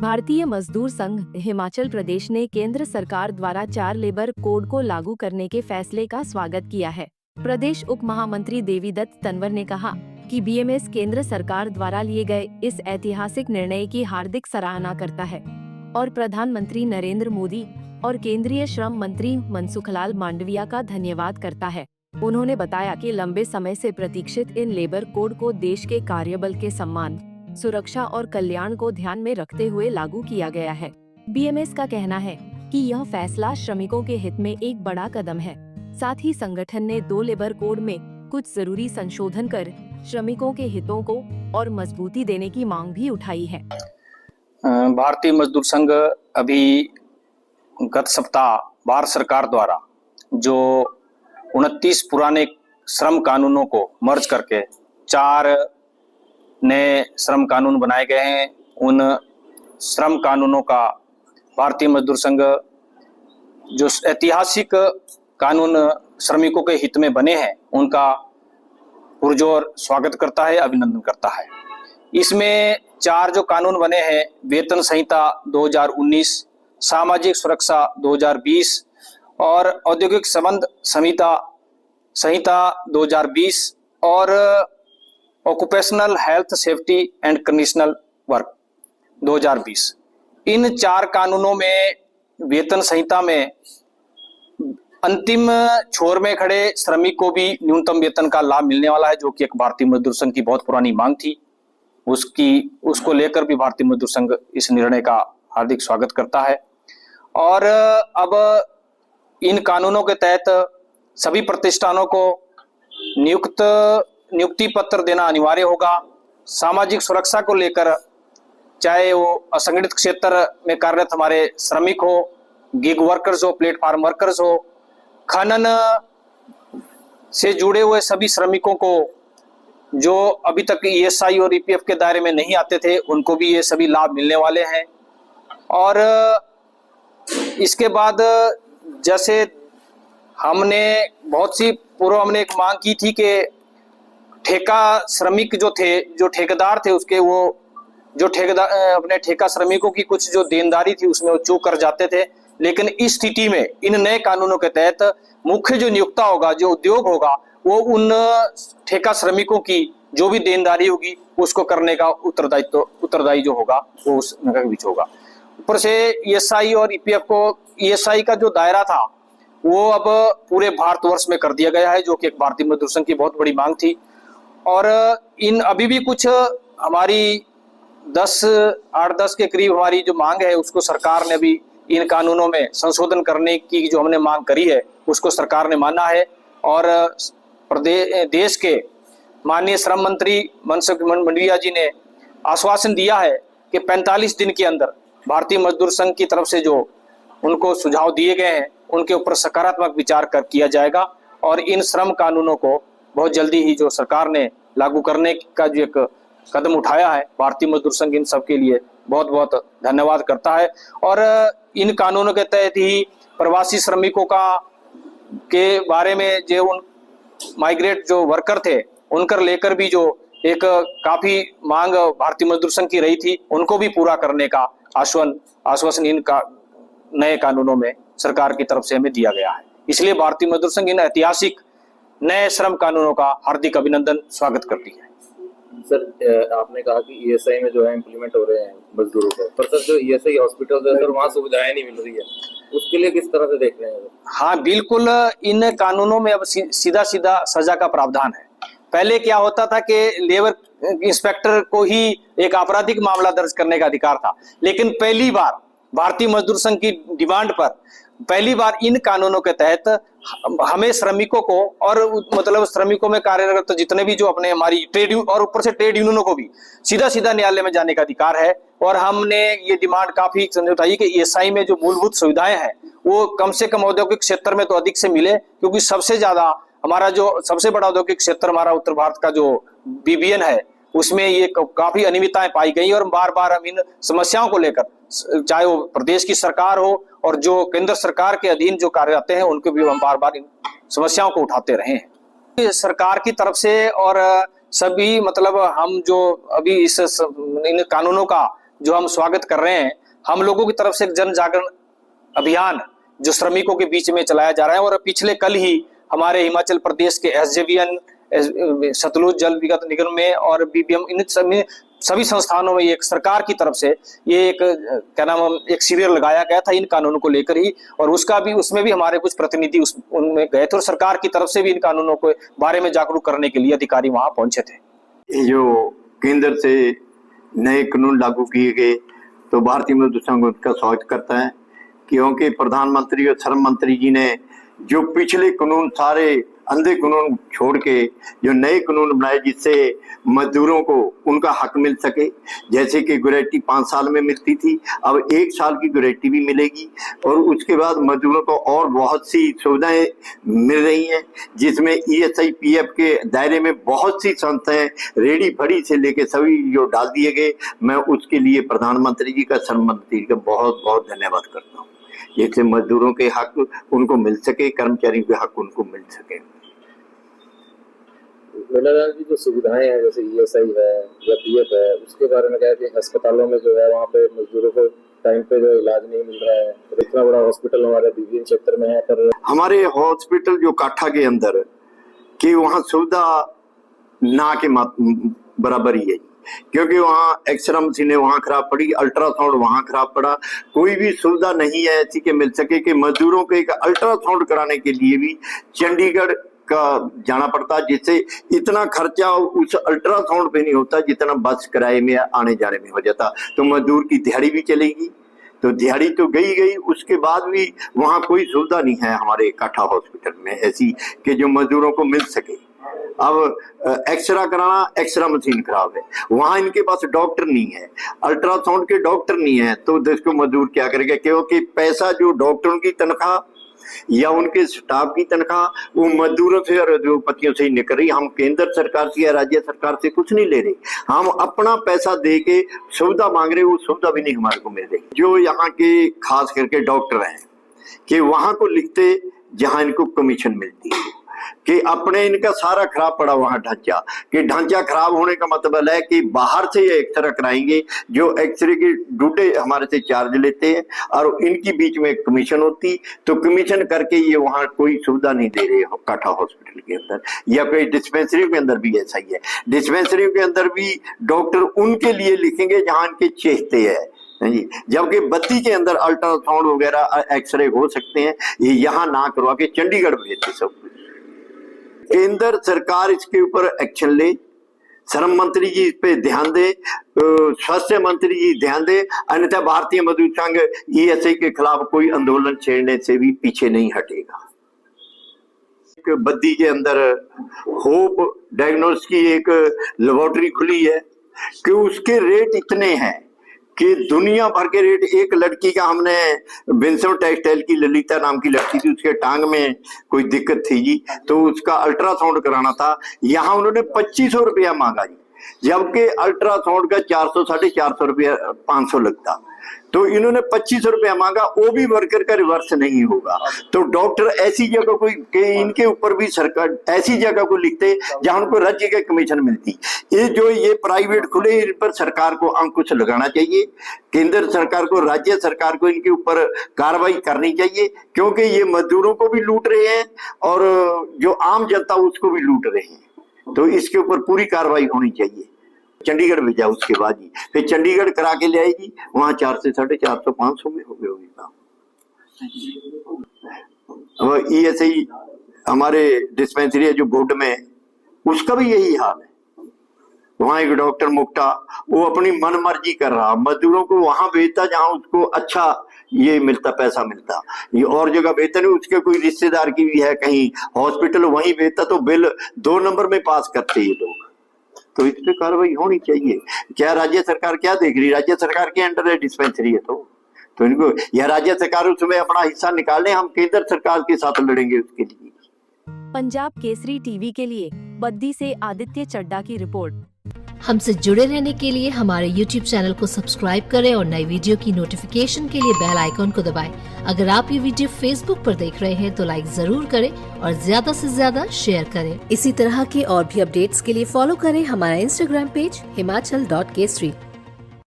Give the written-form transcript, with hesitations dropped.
भारतीय मजदूर संघ हिमाचल प्रदेश ने केंद्र सरकार द्वारा 4 लेबर कोड को लागू करने के फैसले का स्वागत किया है। प्रदेश उप महामंत्री देवीदत्त तंवर ने कहा कि बीएमएस केंद्र सरकार द्वारा लिए गए इस ऐतिहासिक निर्णय की हार्दिक सराहना करता है और प्रधानमंत्री नरेंद्र मोदी और केंद्रीय श्रम मंत्री मनसुखलाल मांडविया का धन्यवाद करता है। उन्होंने बताया कि लंबे समय से प्रतीक्षित इन लेबर कोड को देश के कार्यबल के सम्मान, सुरक्षा और कल्याण को ध्यान में रखते हुए लागू किया गया है। बीएमएस का कहना है कि यह फैसला श्रमिकों के हित में एक बड़ा कदम है। साथ ही संगठन ने 2 लेबर कोड में कुछ जरूरी संशोधन कर श्रमिकों के हितों को और मजबूती देने की मांग भी उठाई है। भारतीय मजदूर संघ अभी गत सप्ताह भारत सरकार द्वारा जो 29 पुराने श्रम कानूनों को मर्ज करके 4 नए श्रम कानून बनाए गए हैं। उन श्रम कानूनों का भारतीय मजदूर संघ जो ऐतिहासिक कानून श्रमिकों के हित में बने हैं उनका पुरजोर स्वागत करता है, अभिनंदन करता है। इसमें 4 जो कानून बने हैं, वेतन संहिता 2019, सामाजिक सुरक्षा 2020 और औद्योगिक संबंध संहिता 2020 और occupational health safety and conditional work 2020। इन 4 कानूनों में वेतन संहिता में अंतिम छोर में खड़े श्रमिक को भी न्यूनतम वेतन का लाभ मिलने वाला है, जो कि एक भारतीय मजदूर संघ की बहुत पुरानी मांग थी। उसको लेकर भी भारतीय मजदूर संघ इस निर्णय का हार्दिक स्वागत करता है। और अब इन कानूनों के तहत सभी प्रतिष्ठानों को नियुक्ति पत्र देना अनिवार्य होगा। सामाजिक सुरक्षा को लेकर चाहे वो असंगठित क्षेत्र में कार्यरत हमारे श्रमिक हो, गिग वर्कर्स हो, प्लेटफार्म वर्कर्स हो, खनन से जुड़े हुए सभी श्रमिकों को जो अभी तक ईएसआई और ईपीएफ के दायरे में नहीं आते थे, उनको भी ये सभी लाभ मिलने वाले हैं। और इसके बाद जैसे हमने बहुत सी पूर्व हमने एक मांग की थी कि ठेका श्रमिक जो थे, जो ठेकेदार थे, उसके वो जो ठेकेदार अपने ठेका श्रमिकों की कुछ जो देनदारी थी उसमें वो चूक कर जाते थे। लेकिन इस स्थिति में इन नए कानूनों के तहत मुख्य जो नियोक्ता होगा, जो उद्योग होगा, वो उन ठेका श्रमिकों की जो भी देनदारी होगी उसको करने का उत्तरदायी जो होगा वो उसके बीच होगा। ऊपर से ईएसआई और ईपीएफ को, ईएसआई का जो दायरा था वो अब पूरे भारतवर्ष में कर दिया गया है, जो कि एक भारतीय मजदूर संघ की बहुत बड़ी मांग थी। और इन अभी भी कुछ हमारी 8-10 के करीब हमारी जो मांग है उसको सरकार ने अभी इन कानूनों में संशोधन करने की जो हमने मांग करी है उसको सरकार ने माना है। और देश के माननीय श्रम मंत्री मनसुख मांडविया जी ने आश्वासन दिया है कि 45 दिन के अंदर भारतीय मजदूर संघ की तरफ से जो उनको सुझाव दिए गए हैं उनके ऊपर सकारात्मक विचार किया जाएगा और इन श्रम कानूनों को बहुत जल्दी ही जो सरकार ने लागू करने का जो एक कदम उठाया है, भारतीय मजदूर संघ इन सब के लिए बहुत बहुत धन्यवाद करता है। और इन कानूनों के तहत ही प्रवासी श्रमिकों के बारे में जो उन माइग्रेट जो वर्कर थे उनकर लेकर भी जो एक काफी मांग भारतीय मजदूर संघ की रही थी, उनको भी पूरा करने का आश्वासन इन नए कानूनों में सरकार की तरफ से हमें दिया गया है। इसलिए भारतीय मजदूर संघ इन ऐतिहासिक नए श्रम कानूनों का हार्दिक अभिनंदन स्वागत करती है। सर, आपने कहा कि ईएसआई में जो है इम्प्लीमेंट हो रहे हैं मजदूरों को, पर सर जो ईएसआई हॉस्पिटल है सर, वहाँ सुविधाएं नहीं मिल रही है, उसके लिए किस तरह से देख रहे हैं? हाँ बिल्कुल, इन कानूनों में अब सीधा सजा का प्रावधान है। पहले क्या होता था कि लेबर इंस्पेक्टर को ही एक आपराधिक मामला दर्ज करने का अधिकार था, लेकिन पहली बार भारतीय मजदूर संघ की डिमांड पर पहली बार इन कानूनों के तहत हमें श्रमिकों को और मतलब श्रमिकों में कार्यरत जितने भी जो अपने हमारी ट्रेड और ऊपर से ट्रेड यूनियनों को भी सीधा न्यायालय में जाने का अधिकार है। और हमने ये डिमांड काफी उठाई कि ईएसआई में जो मूलभूत सुविधाएं हैं वो कम से कम औद्योगिक क्षेत्र में तो अधिक से मिले, क्योंकि सबसे ज्यादा हमारा जो सबसे बड़ा औद्योगिक क्षेत्र हमारा उत्तर भारत का जो बीबीएन है उसमें ये काफी अनियमितताएं पाई गई। और बार बार हम इन समस्याओं को लेकर, चाहे वो प्रदेश की सरकार हो और जो केंद्र सरकार के अधीन जो कार्य आते हैं, उनको भी हम बार बार इन समस्याओं को उठाते रहे हैं सरकार की तरफ से। और सभी मतलब हम जो अभी इन कानूनों का जो हम स्वागत कर रहे हैं। हम लोगों की तरफ से एक जन जागरण अभियान जो श्रमिकों के बीच में चलाया जा रहा है, और पिछले कल ही हमारे हिमाचल प्रदेश के SJVN, सतलुज जल विद्युत निगम में और BBM, इन सभी संस्थानों में एक सरकार की तरफ से ये एक क्या नाम एक शिविर लगाया गया था इन कानूनों को लेकर ही, और उसमें भी हमारे कुछ प्रतिनिधि उनमें गए थे और सरकार की तरफ से भी इन कानूनों के बारे में जागरूक करने के लिए अधिकारी वहां पहुंचे थे। ये जो केंद्र से नए कानून लागू किए गए तो भारतीय मजदूर संघ उनका स्वागत करता है, क्योंकि प्रधानमंत्री और श्रम मंत्री जी ने जो पिछले कानून सारे अंधे कानून छोड़ के जो नए कानून बनाए जिससे मजदूरों को उनका हक मिल सके। जैसे कि ग्रेट्युटी 5 साल में मिलती थी, अब 1 साल की ग्रेट्युटी भी मिलेगी, और उसके बाद मजदूरों को और बहुत सी सुविधाएं मिल रही हैं, जिसमें ESI PF के दायरे में बहुत सी संस्थाएं रेडी फड़ी से लेके सभी जो डाल दिए गए। मैं उसके लिए प्रधानमंत्री जी का, श्रम मंत्री का बहुत बहुत धन्यवाद करता हूँ, जिससे मजदूरों के हक उनको मिल सके, कर्मचारियों के हक उनको मिल सके। मीनालाल जी, जो सुविधाएं हैं जैसे ESI है या PF है, उसके बारे में क्या है कि अस्पतालों में जो है वहाँ पे मजदूरों को टाइम पे जो इलाज नहीं मिल रहा है, और इतना बड़ा हॉस्पिटल हमारे BBM क्षेत्र में है, पर हमारे हॉस्पिटल जो काठा के अंदर कि वहाँ सुविधा ना के बराबर ही है, क्योंकि वहाँ एक्सरे मशीनें वहाँ खराब पड़ी, अल्ट्रासाउंड वहाँ खराब पड़ा, कोई भी सुविधा नहीं है ऐसी कि मिल सके कि मजदूरों को एक अल्ट्रासाउंड कराने के लिए भी चंडीगढ़ का जाना पड़ता, जिससे इतना खर्चा उस अल्ट्रासाउंड पे नहीं होता जितना बस किराए में आने जाने में हो जाता। तो मजदूर की दिहाड़ी भी चलेगी, तो दिहाड़ी तो गई, उसके बाद भी वहाँ कोई सुविधा नहीं है हमारे काठा हॉस्पिटल में ऐसी कि जो मजदूरों को मिल सके। अब एक्सरा कराना, एक्सरा मशीन खराब है, वहां इनके पास डॉक्टर नहीं है, अल्ट्रासाउंड के डॉक्टर नहीं है, तो इसको मजदूर क्या करेगा, क्योंकि पैसा जो डॉक्टरों की तनख्वाह या उनके स्टाफ की तनख्वाह वो मजदूरों से और उद्योगपतियों से ही निकल रही। हम केंद्र सरकार से या राज्य सरकार से कुछ नहीं ले रहे, हम अपना पैसा दे के सुविधा मांग रहे, वो सुविधा भी नहीं हमारे को मिल रही। जो यहाँ के खास करके डॉक्टर हैं कि वहां को लिखते जहां इनको कमीशन मिलती है, कि अपने इनका सारा खराब पड़ा वहां ढांचा, कि ढांचा खराब होने का मतलब है कि बाहर से ये एक्सरे कराएंगे, जो एक्सरे के डूडे हमारे से चार्ज लेते हैं और इनकी बीच में कमीशन होती, तो कमीशन करके ये वहां कोई सुविधा नहीं दे रहे काठा हॉस्पिटल के अंदर, या कोई डिस्पेंसरी के अंदर भी ऐसा ही है। डिस्पेंसरी के अंदर भी डॉक्टर उनके लिए लिखेंगे जहां इनके चेहते हैं, जबकि बत्ती के अंदर अल्ट्रासाउंड वगैरह एक्सरे हो सकते हैं, ये यहाँ ना करवा के चंडीगढ़ भेजते सब। केंद्र सरकार इसके ऊपर एक्शन ले, श्रम मंत्री जी इस पे ध्यान दे, स्वास्थ्य मंत्री जी ध्यान दे, अन्यथा भारतीय मजदूर संघ ESI के खिलाफ कोई आंदोलन छेड़ने से भी पीछे नहीं हटेगा। बद्दी के अंदर होप डायग्नोस की एक लेबोरेटरी खुली है कि उसके रेट इतने हैं कि दुनिया भर के रेट। एक लड़की का हमने विंसम टेक्सटाइल की ललिता नाम की लड़की थी, उसके टांग में कोई दिक्कत थी जी, तो उसका अल्ट्रासाउंड कराना था, यहाँ उन्होंने 2500 रुपया मांगा जी, जबकि अल्ट्रासाउंड का 400 450 रुपया 500 लगता, तो इन्होंने 2500 रुपया मांगा, वो भी वर्कर का रिवर्स नहीं होगा। तो डॉक्टर ऐसी जगह को इनके ऊपर भी सरकार ऐसी जगह को लिखते जहां उनको राज्य का कमीशन मिलती। ये प्राइवेट खुले, इन पर सरकार को अंकुश लगाना चाहिए, केंद्र सरकार को, राज्य सरकार को इनके ऊपर कार्रवाई करनी चाहिए, क्योंकि ये मजदूरों को भी लूट रहे हैं और जो आम जनता उसको भी लूट रहे हैं, तो इसके ऊपर पूरी कार्रवाई होनी चाहिए। चंडीगढ़ भेजा, उसके बाद ही फिर चंडीगढ़ करा के ले आएगी, वहां 400 से 450 500 में हो गए होगी काम। ESI हमारे डिस्पेंसरी है जो बोर्ड में, उसका भी यही हाल है। वहां एक डॉक्टर मुक्ता, वो अपनी मन मर्जी कर रहा, मजदूरों को वहां भेजता जहां उसको अच्छा ये मिलता, पैसा मिलता, ये और जगह भेजता नहीं। उसके कोई रिश्तेदार की भी है कहीं हॉस्पिटल, वहीं भेजता, तो बिल 2 नंबर में पास करते ये लोग। तो इस पे कार्रवाई होनी चाहिए। क्या राज्य सरकार क्या देख रही? राज्य सरकार के अंडर है डिस्पेंसरी है, तो इनको या राज्य सरकार उसमें अपना हिस्सा निकालें, हम केंद्र सरकार के साथ लड़ेंगे उसके लिए। पंजाब केसरी टीवी के लिए बद्दी से आदित्य चड्डा की रिपोर्ट। हमसे जुड़े रहने के लिए हमारे YouTube चैनल को सब्सक्राइब करें और नई वीडियो की नोटिफिकेशन के लिए बेल आइकॉन को दबाएं। अगर आप ये वीडियो Facebook पर देख रहे हैं तो लाइक जरूर करें और ज्यादा से ज्यादा शेयर करें। इसी तरह के और भी अपडेट्स के लिए फॉलो करें हमारा Instagram पेज himachal.kesri।